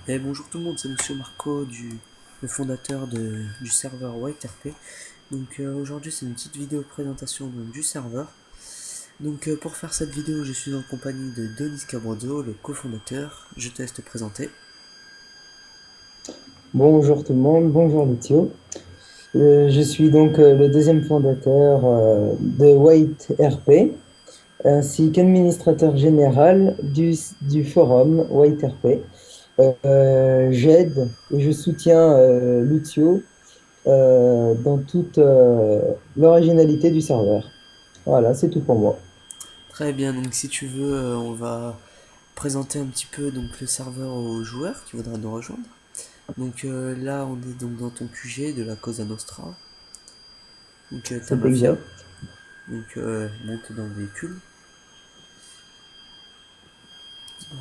Et bonjour tout le monde, c'est Monsieur Marco, le fondateur du serveur WhiteRP. Donc aujourd'hui c'est une petite vidéo présentation du serveur. Donc pour faire cette vidéo je suis en compagnie de Denis Cabrozo, le cofondateur. Je te laisse te présenter. Bonjour tout le monde, bonjour Lucio. Je suis donc le deuxième fondateur de White RP, ainsi qu'administrateur général du forum White RP. J'aide et je soutiens Lucio dans toute l'originalité du serveur. Voilà, c'est tout pour moi. Très bien, donc si tu veux on va présenter un petit peu donc le serveur aux joueurs qui voudraient nous rejoindre. Donc là on est donc dans ton QG de la Cosa Nostra. Donc ta C'est mafia. exact. Donc monte dans le véhicule.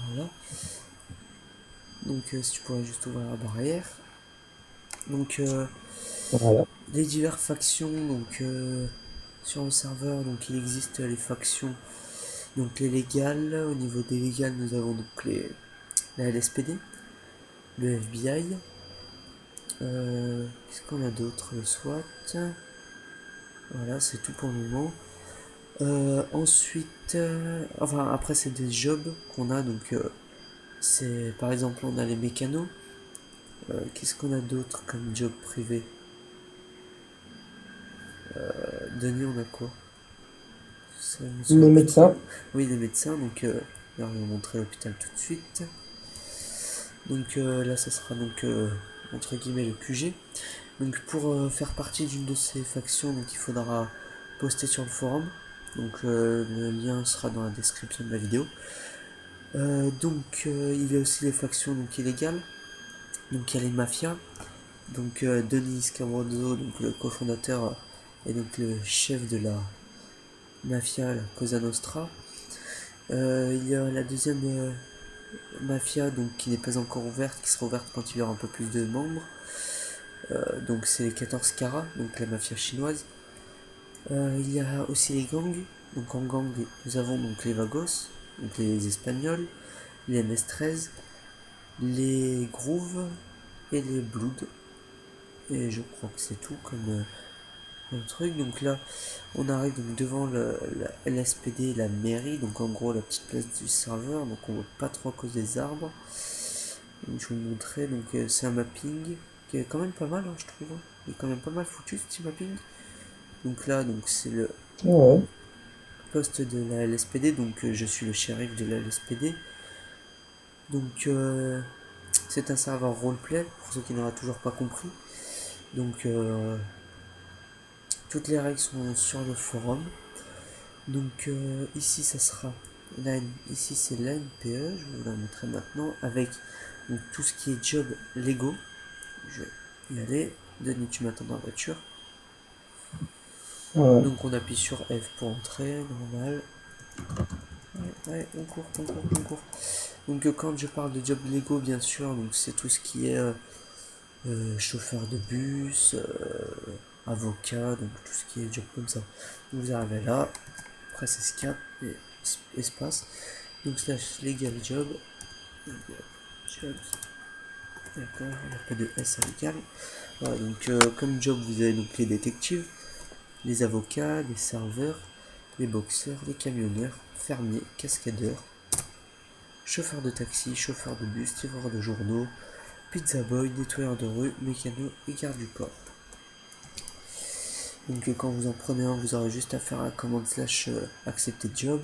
Voilà. Donc si tu pourrais juste ouvrir la barrière. Donc Voilà. les diverses factions donc sur le serveur, donc il existe les factions donc les légales. Au niveau des légales nous avons donc la LSPD, le FBI, qu'est-ce qu'on a d'autre, le SWAT. Voilà, c'est tout pour le moment. Ensuite enfin après c'est des jobs qu'on a, donc c'est par exemple on a les mécanos. Qu'est-ce qu'on a d'autre comme job privé? Denis, on a quoi? Ça me souviens Les plus trop. médecins. Oui, des médecins, donc là, on va montrer l'hôpital tout de suite. Donc là, ça sera donc entre guillemets le QG. Donc pour faire partie d'une de ces factions, donc il faudra poster sur le forum. Donc le lien sera dans la description de la vidéo. Donc il y a aussi les factions donc illégales. Donc il y a les mafias. Donc Denis Camuozo, donc le cofondateur et donc le chef de la mafia, la Cosa Nostra. Il y a la deuxième mafia donc qui n'est pas encore ouverte, qui sera ouverte quand il y aura un peu plus de membres. Donc c'est les 14 Carats, donc la mafia chinoise. Il y a aussi les gangs. Donc en gang nous avons donc les Vagos, donc les Espagnols, les MS-13, les Grooves et les Blood. Et je crois que c'est tout comme truc. Donc là on arrive donc devant la LSPD, la mairie, donc en gros la petite place du serveur, donc on voit pas trop à cause des arbres. Donc je vais vous montrer, donc c'est un mapping qui est quand même pas mal, hein, je trouve. Il est quand même pas mal foutu ce petit mapping. Donc là donc c'est le Ouais. poste de la LSPD, donc je suis le shérif de la LSPD. Donc c'est un serveur roleplay pour ceux qui n'auraient toujours pas compris. Donc toutes les règles sont sur le forum. Donc ici ça sera ici c'est l'ANPE, je vais vous la montrer maintenant avec donc, tout ce qui est job légaux. Je vais y aller. Denis, tu m'attends dans la voiture. Ouais. Donc on appuie sur F pour entrer, normal. Ouais, ouais, on court, on court, on court. Donc quand je parle de job légaux, bien sûr, donc c'est tout ce qui est chauffeur de bus, avocat, donc tout ce qui est job comme ça. Donc vous arrivez là, presse escape et espace. Donc slash legal job. Jobs. D'accord, il n'y a pas de S à légal. Voilà, donc comme job vous avez donc les détectives, les avocats, les serveurs, les boxeurs, les camionneurs, fermiers, cascadeurs, chauffeurs de taxi, chauffeurs de bus, tireurs de journaux, pizza boy, nettoyeur de rue, mécano et garde du corps. Donc quand vous en prenez un, vous aurez juste à faire la commande slash accepter job.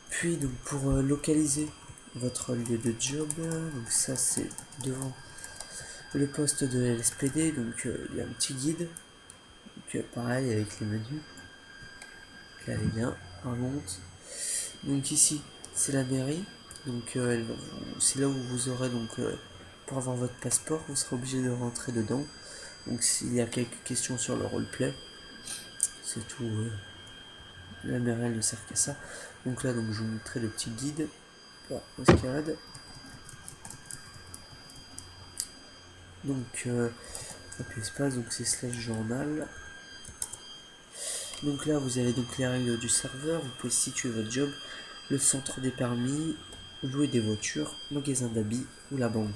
Puis donc pour localiser votre lieu de job, donc ça c'est devant le poste de l'SPD, donc il y a un petit guide, donc pareil avec les menus. Là les liens remontent. Donc ici c'est la mairie, donc c'est là où vous aurez donc pour avoir votre passeport, vous serez obligé de rentrer dedans. Donc s'il y a quelques questions sur le roleplay, c'est tout. La mairie elle ne sert qu'à ça. Donc là donc je vous montrerai le petit guide. Bon, escalade. Donc appuyez espace, donc c'est slash journal. Donc là vous avez donc les règles du serveur, vous pouvez situer votre job, le centre des permis, louer des voitures, magasin d'habits ou la banque.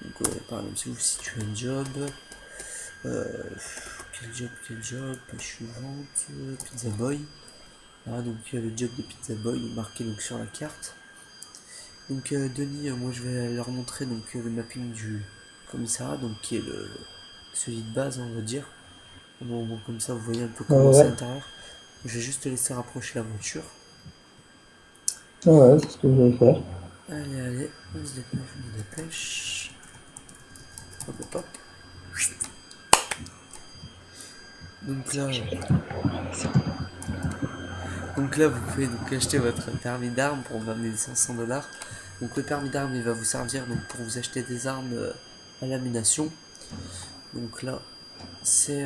Donc par exemple si vous situez un job, euh, quel job, page suivante, pizza boy. Voilà, donc le job de pizza boy est marqué donc sur la carte. Donc Denis, moi je vais leur montrer donc le mapping du commissariat, donc qui est celui de base on va dire. Bon, comme ça vous voyez un peu comment c'est à Ouais, l'intérieur. Je vais juste te laisser rapprocher la voiture. ouais, c'est ce que je vais faire. Allez, on se dépêche, on se dépêche. Hop hop hop. Donc là, vous pouvez donc acheter votre permis d'armes pour 20 500 $. Donc le permis d'armes il va vous servir donc pour vous acheter des armes à lamination. Donc là c'est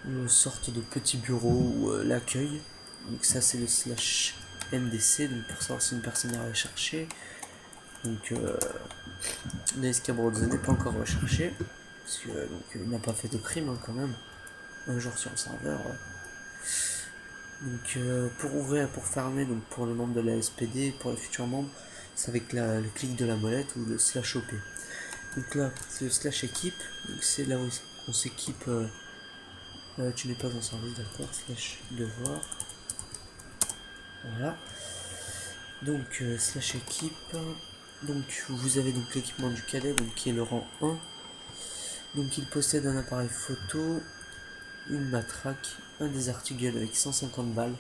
une sorte de petit bureau ou l'accueil. Donc ça c'est le slash MDC, donc pour savoir si une personne est recherchée. Donc Denis Cabrozzo n'est pas encore recherché, parce que il n'a pas fait de crime quand même. Un jour sur le serveur. Donc pour ouvrir et pour fermer, donc pour les membres de la SPD, pour les futurs membres, c'est avec le clic de la molette ou le slash OP. Donc là, c'est le slash équipe, donc c'est là où on s'équipe. Tu n'es pas en service, d'accord, slash devoir. Voilà. Donc slash équipe. Donc vous avez donc l'équipement du cadet, donc qui est le rang 1. Donc il possède un appareil photo, une matraque, un désarticule avec 150 balles.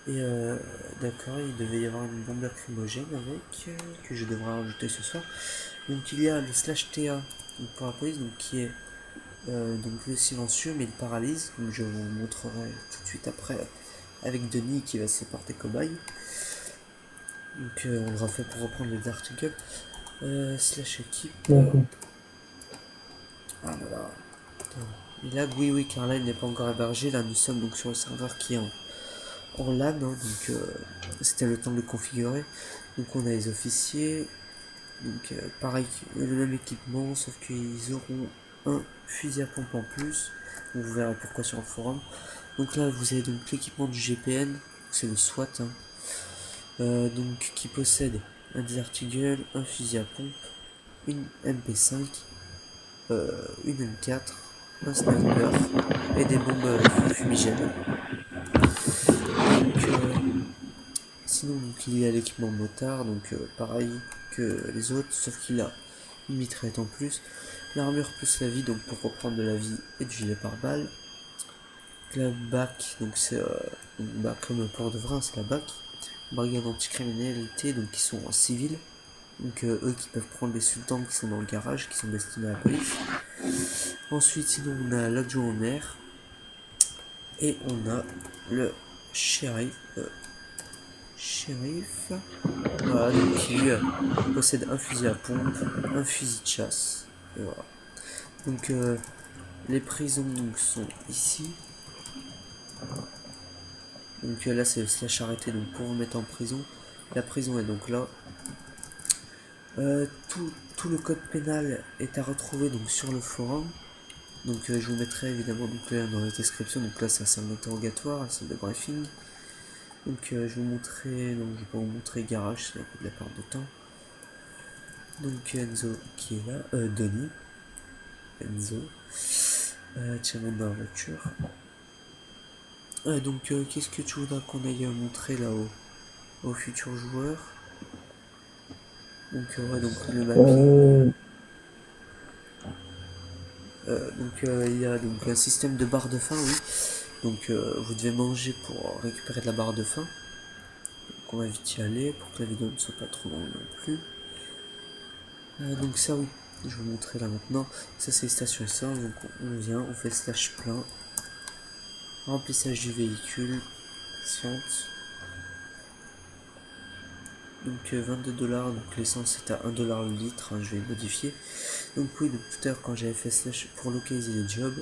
Et d'accord, il devait y avoir une bombe lacrymogène avec, que je devrais rajouter ce soir. Donc il y a le slash TA donc pour la police, donc qui est donc le silencieux mais il paralyse, comme je vous montrerai tout de suite après avec Denis qui va se porter cobaye. Donc on le refait pour reprendre les articles. Slash équipe. D'accord. Ah là là. Et là, oui, car là il n'est pas encore hébergé. Là nous sommes donc sur le serveur qui est en LAN, hein, donc c'était le temps de le configurer. Donc on a les officiers. Donc pareil, le même équipement, sauf qu'ils auront un fusil à pompe en plus. Donc, vous verrez pourquoi sur le forum. Donc là vous avez donc l'équipement du GPN, c'est le SWAT, hein, donc qui possède un désarticule, un fusil à pompe, une MP5, une M4, un sniper et des bombes fumigènes. Donc sinon donc, il y a l'équipement motard, donc pareil que les autres, sauf qu'il a une mitraillette en plus, l'armure plus la vie, donc pour reprendre de la vie et du gilet pare-balles. La BAC, donc c'est comme pour de vrai, c'est la BAC, brigade anticriminalité, donc qui sont en civil, donc eux qui peuvent prendre les sultans qui sont dans le garage, qui sont destinés à la police. Ensuite, sinon on a l'adjoint au maire et on a le shérif. Voilà, donc qui possède un fusil à pompe, un fusil de chasse, et voilà. Donc les prisons donc, sont ici. Donc là c'est le slash arrêté donc pour vous mettre en prison. La prison est donc là. Tout le code pénal est à retrouver donc sur le forum. Donc je vous mettrai évidemment donc, là, dans la description. Donc là c'est la salle d'interrogatoire, la salle de briefing. Donc je vais vous montrer. Donc je vais pas vous montrer garage, c'est un peu de la perte de temps. Donc Enzo qui est là. Denis. Enzo. Tiens dans la voiture. Donc qu'est-ce que tu voudrais qu'on aille montrer là aux futurs joueurs? Donc ouais, donc le mapping. Euh, Donc il y a donc un système de barre de faim, oui. Donc vous devez manger pour récupérer de la barre de faim. Donc on va vite y aller pour que la vidéo ne soit pas trop longue non plus. Donc ça oui, je vais vous montrer là maintenant. Ça c'est les stations essence, donc on vient, on fait slash plein. Remplissage du véhicule. Patiente. Donc 22 $, donc l'essence est à 1 $ le litre, hein, je vais modifier. Donc oui, donc tout à l'heure quand j'avais fait slash pour localiser les jobs.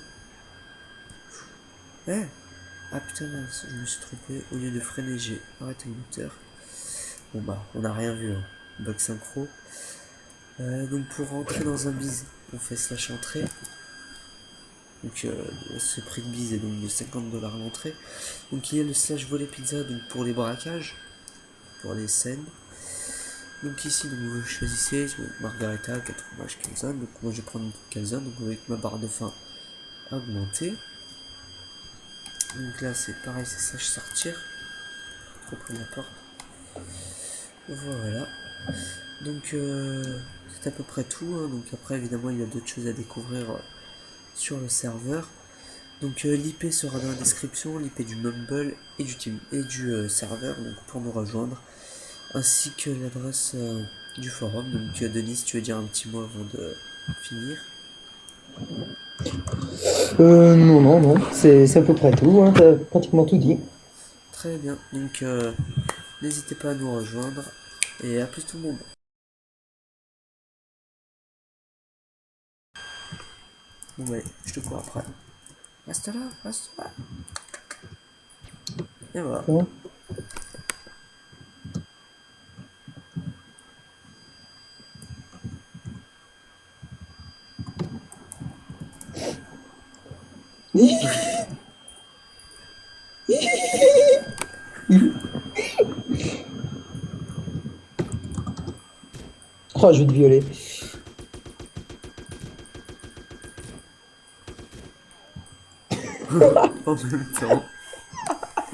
Ah putain mince, je me suis trompé, au lieu de freiner j'ai arrêté le moteur. Bon bah, on n'a rien vu, hein. Bug synchro. Donc pour rentrer dans un bise, on fait slash entrée. Donc ce prix de bise est donc de 50 $ l'entrée. Donc il y a le slash voler pizza donc pour les braquages, pour les scènes. Donc ici, donc vous choisissez Margarita, 4 fromages, calzone. Donc moi je vais prendre une calzone, donc avec ma barre de faim augmentée. Donc là c'est pareil, c'est sage sortir. Trop près de la porte. Voilà. Donc c'est à peu près tout, hein. Donc après évidemment il y a d'autres choses à découvrir sur le serveur. Donc l'IP sera dans la description, l'IP du Mumble et du team et du serveur, donc pour nous rejoindre, ainsi que l'adresse du forum. Donc Denis, tu veux dire un petit mot avant de finir? Non, non, non, c'est à peu près tout, hein, t'as pratiquement tout dit. Très bien, donc n'hésitez pas à nous rejoindre et à plus tout le monde. Bon bah allez, je te cours après. Reste là, reste là. Et voilà. Hein. Oh, je vais te violer. En même temps.